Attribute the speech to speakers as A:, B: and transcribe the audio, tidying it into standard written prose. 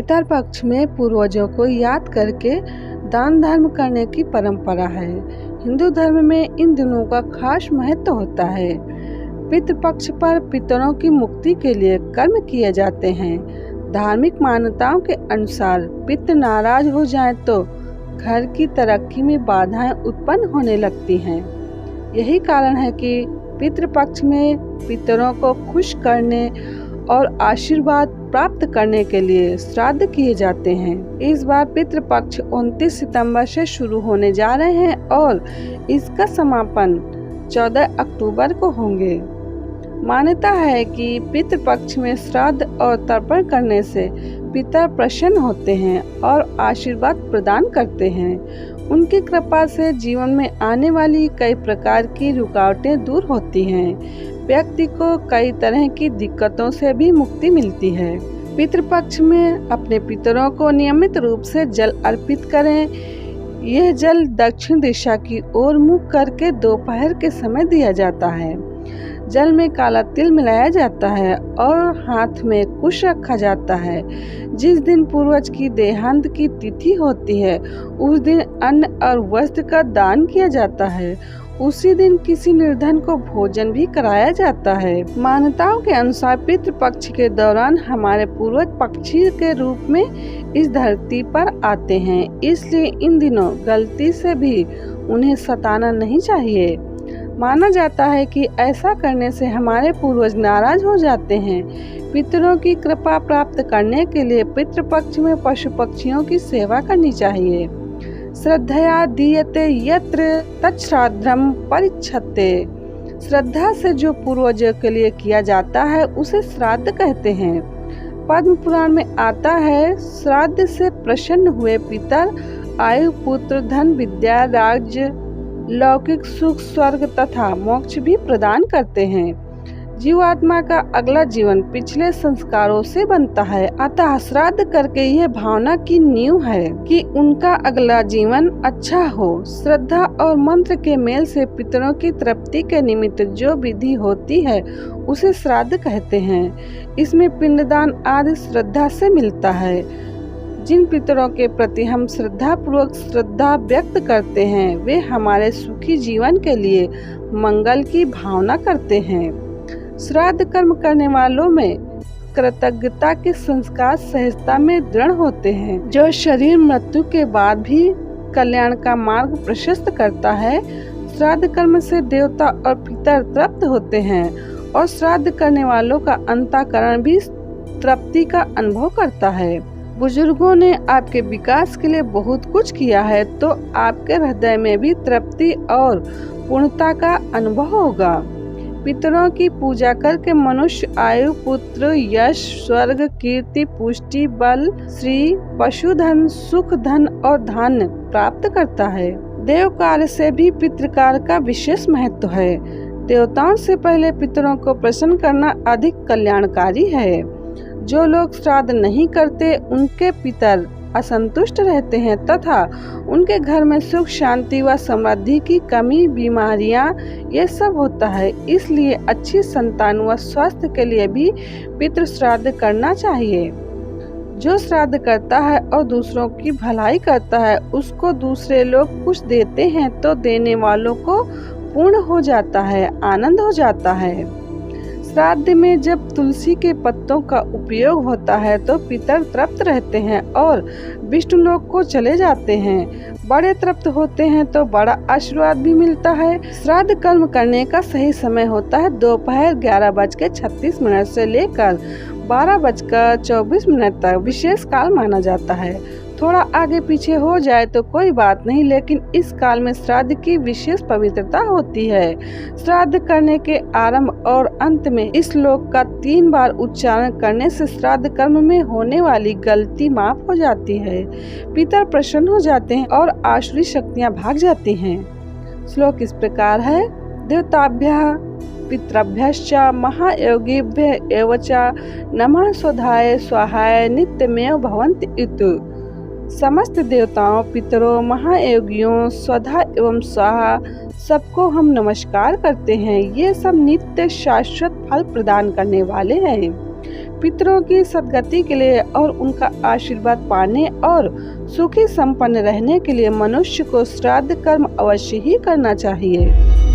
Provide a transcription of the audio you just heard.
A: पितर पक्ष में पूर्वजों को याद करके दान धर्म करने की परंपरा है। हिंदू धर्म में इन दिनों का खास महत्व होता है। पितृपक्ष पर पितरों की मुक्ति के लिए कर्म किए जाते हैं। धार्मिक मान्यताओं के अनुसार पितर नाराज हो जाएं तो घर की तरक्की में बाधाएं उत्पन्न होने लगती हैं। यही कारण है कि पितृपक्ष में पितरों को खुश करने और आशीर्वाद प्राप्त करने के लिए श्राद्ध किए जाते हैं। इस बार पितृपक्ष 29 सितंबर से शुरू होने जा रहे हैं और इसका समापन 14 अक्टूबर को होंगे। मान्यता है कि पितृपक्ष में श्राद्ध और तर्पण करने से पितर प्रसन्न होते हैं और आशीर्वाद प्रदान करते हैं। उनकी कृपा से जीवन में आने वाली कई प्रकार की रुकावटें दूर होती हैं। व्यक्ति को कई तरह की दिक्कतों से भी मुक्ति मिलती है। पितृपक्ष में अपने पितरों को नियमित रूप से जल अर्पित करें। यह जल दक्षिण दिशा की ओर मुख करके दोपहर के समय दिया जाता है। जल में काला तिल मिलाया जाता है और हाथ में कुश रखा जाता है। जिस दिन पूर्वज की देहांत की तिथि होती है उस दिन अन्न और वस्त्र का दान किया जाता है। उसी दिन किसी निर्धन को भोजन भी कराया जाता है। मान्यताओं के अनुसार पितृपक्ष के दौरान हमारे पूर्वज पक्षी के रूप में इस धरती पर आते हैं, इसलिए इन दिनों गलती से भी उन्हें सताना नहीं चाहिए। माना जाता है कि ऐसा करने से हमारे पूर्वज नाराज हो जाते हैं। पितरों की कृपा प्राप्त करने के लिए पितृपक्ष में पशु पक्षियों की सेवा करनी चाहिए। श्रद्धया दीयते यत्र तच्छ्राद्धम् परिच्छते। श्रद्धा से जो पूर्वजों के लिए किया जाता है उसे श्राद्ध कहते हैं। पद्म पुराण में आता है, श्राद्ध से प्रसन्न हुए पितर आयु पुत्र धन विद्या राज्य लौकिक सुख स्वर्ग तथा मोक्ष भी प्रदान करते हैं। जीवात्मा का अगला जीवन पिछले संस्कारों से बनता है, अतः श्राद्ध करके यह भावना की नींव है कि उनका अगला जीवन अच्छा हो। श्रद्धा और मंत्र के मेल से पितरों की तृप्ति के निमित्त जो विधि होती है उसे श्राद्ध कहते हैं। इसमें पिंडदान आदि श्रद्धा से मिलता है। जिन पितरों के प्रति हम श्रद्धापूर्वक श्रद्धा व्यक्त करते हैं वे हमारे सुखी जीवन के लिए मंगल की भावना करते हैं। श्राद्ध कर्म करने वालों में कृतज्ञता के संस्कार सहजता में दृढ़ होते हैं, जो शरीर मृत्यु के बाद भी कल्याण का मार्ग प्रशस्त करता है। श्राद्ध कर्म से देवता और पितर तृप्त होते हैं और श्राद्ध करने वालों का अंतःकरण भी तृप्ति का अनुभव करता है। बुजुर्गों ने आपके विकास के लिए बहुत कुछ किया है तो आपके हृदय में भी तृप्ति और पूर्णता का अनुभव होगा। पितरों की पूजा करके मनुष्य आयु पुत्र यश स्वर्ग कीर्ति पुष्टि बल श्री पशुधन सुख धन और धन प्राप्त करता है। देव कार्य से भी पितृकार्य का विशेष महत्व है। देवताओं से पहले पितरों को प्रसन्न करना अधिक कल्याणकारी है। जो लोग श्राद्ध नहीं करते उनके पितर असंतुष्ट रहते हैं तथा उनके घर में सुख शांति व समृद्धि की कमी बीमारियां ये सब होता है। इसलिए अच्छी संतान व स्वास्थ्य के लिए भी पितृ श्राद्ध करना चाहिए। जो श्राद्ध करता है और दूसरों की भलाई करता है उसको दूसरे लोग कुछ देते हैं तो देने वालों को पूर्ण हो जाता है, आनंद हो जाता है। श्राद्ध में जब तुलसी के पत्तों का उपयोग होता है तो पितर तृप्त रहते हैं और विष्णु लोक को चले जाते हैं। बड़े तृप्त होते हैं तो बड़ा आशीर्वाद भी मिलता है। श्राद्ध कर्म करने का सही समय होता है दोपहर 11:36 से लेकर 12:24 तक विशेष काल माना जाता है। थोड़ा आगे पीछे हो जाए तो कोई बात नहीं, लेकिन इस काल में श्राद्ध की विशेष पवित्रता होती है। श्राद्ध करने के आरंभ और अंत में इस श्लोक का 3 बार उच्चारण करने से श्राद्ध कर्म में होने वाली गलती माफ हो जाती है। पितर प्रसन्न हो जाते हैं और आसुरी शक्तियाँ भाग जाती हैं। श्लोक इस प्रकार है, देवताभ्यः पितृभ्यश्च महायोगिभ्य एव च नमः स्वधाय स्वाहाय नित्यमेव भवन्ति इति। समस्त देवताओं पितरों महायोगियों स्वधा एवं स्वाहा सबको हम नमस्कार करते हैं। ये सब नित्य शाश्वत फल प्रदान करने वाले हैं। पितरों की सद्गति के लिए और उनका आशीर्वाद पाने और सुखी संपन्न रहने के लिए मनुष्य को श्राद्ध कर्म अवश्य ही करना चाहिए।